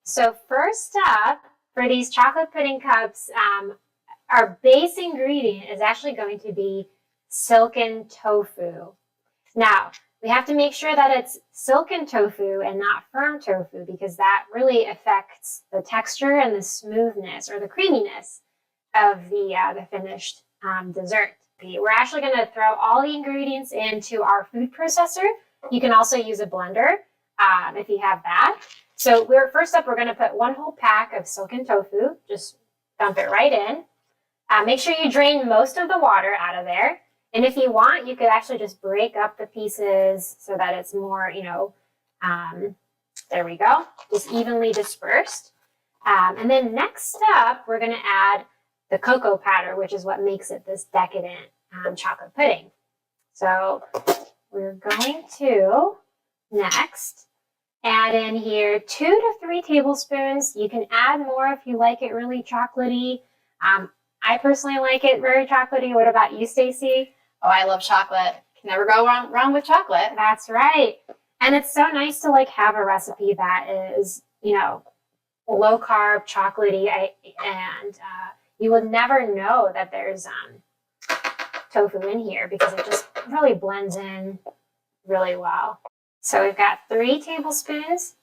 So first up, for these chocolate pudding cups, our base ingredient is actually going to be silken tofu. Now, we have to make sure that it's silken tofu and not firm tofu because that really affects the texture and the smoothness or the creaminess of the finished dessert. We're actually going to throw all the ingredients into our food processor. You can also use a blender if you have that. So first up, we're going to put 1 whole pack of silken tofu. Just dump it right in. Make sure you drain most of the water out of there. And if you want, you could actually just break up the pieces so that it's more, there we go, just evenly dispersed. And then next up, we're going to add the cocoa powder, which is what makes it this decadent chocolate pudding. So we're going to next add in here 2 to 3 tablespoons. You can add more if you like it really chocolatey. I personally like it very chocolatey. What about you, Stacey? Oh, I love chocolate. Can never go wrong with chocolate. That's right. And it's so nice to have a recipe that is, low carb, chocolatey, and you would never know that there's tofu in here because it just really blends in really well. So we've got 3 tablespoons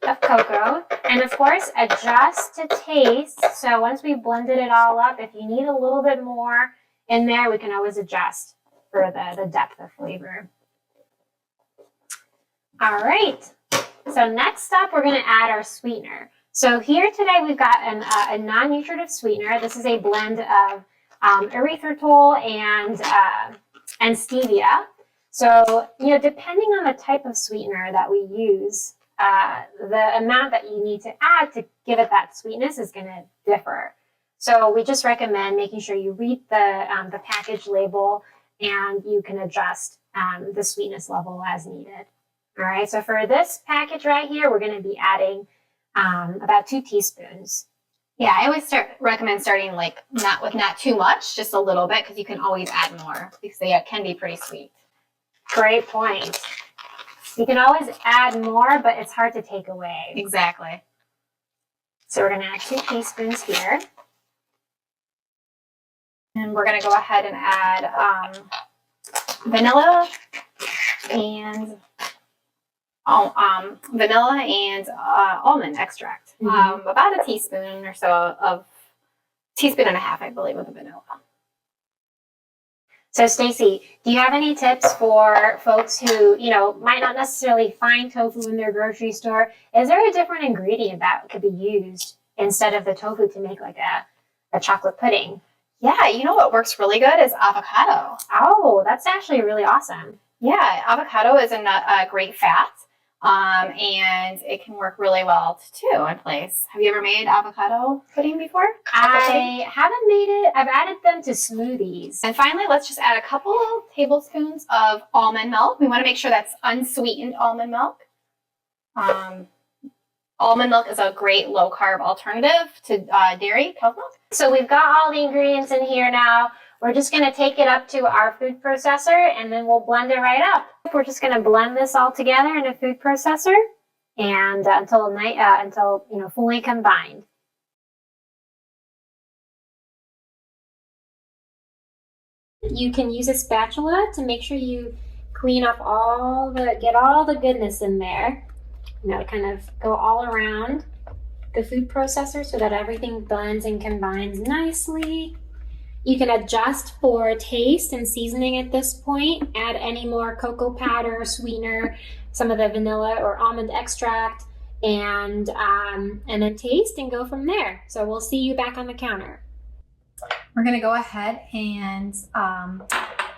of cocoa, and of course adjust to taste. So once we've blended it all up, if you need a little bit more in there, we can always adjust for the depth of flavor. All right, so next up we're going to add our sweetener. So here today we've got a non-nutritive sweetener. This is a blend of erythritol and stevia. So, depending on the type of sweetener that we use, the amount that you need to add to give it that sweetness is going to differ. So we just recommend making sure you read the package label and you can adjust the sweetness level as needed. All right, so for this package right here, we're going to be adding about 2 teaspoons. Yeah, I always recommend starting not too much, just a little bit, because you can always add more because they can be pretty sweet. Great point. You can always add more, but it's hard to take away. Exactly. So we're going to add 2 teaspoons here. And we're going to go ahead and add vanilla and almond extract. Mm-hmm. About a teaspoon or so teaspoon and a half, I believe, of the vanilla. So Stacey, do you have any tips for folks who, might not necessarily find tofu in their grocery store? Is there a different ingredient that could be used instead of the tofu to make a chocolate pudding? Yeah, what works really good is avocado. Oh, that's actually really awesome. Yeah, avocado is a great fat, and it can work really well too in place. Have you ever made avocado pudding before? I haven't made it. I've added them to smoothies. And finally, let's just add a couple tablespoons of almond milk. We want to make sure that's unsweetened almond milk. Almond milk is a great low-carb alternative to dairy, cow's milk. So we've got all the ingredients in here now. We're just going to take it up to our food processor, and then we'll blend it right up. We're just going to blend this all together in a food processor and until fully combined. You can use a spatula to make sure you clean up get all the goodness in there. Kind of go all around the food processor so that everything blends and combines nicely. You can adjust for taste and seasoning at this point. Add any more cocoa powder, sweetener, some of the vanilla or almond extract, and then taste and go from there. So we'll see you back on the counter. We're going to go ahead and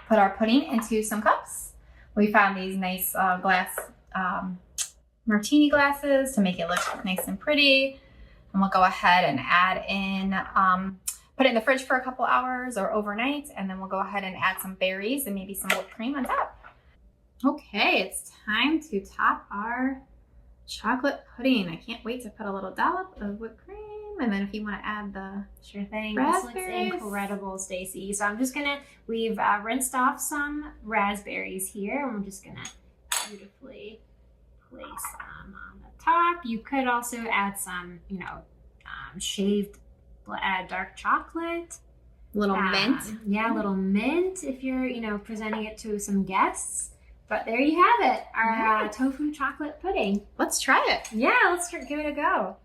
put our pudding into some cups. We found these nice glass martini glasses to make it look nice and pretty. And we'll go ahead and add in, put it in the fridge for a couple hours or overnight, and then we'll go ahead and add some berries and maybe some whipped cream on top. Okay, it's time to top our chocolate pudding. I can't wait to put a little dollop of whipped cream, and then if you want to add the sure thing. raspberries. This looks incredible, Stacey. So I'm just we've rinsed off some raspberries here, and we're just gonna beautifully place on the top. You could also add some, shaved dark chocolate. Little mint. Yeah, a little mint if you're, presenting it to some guests. But there you have it, our tofu chocolate pudding. Let's try it. Yeah, let's give it a go.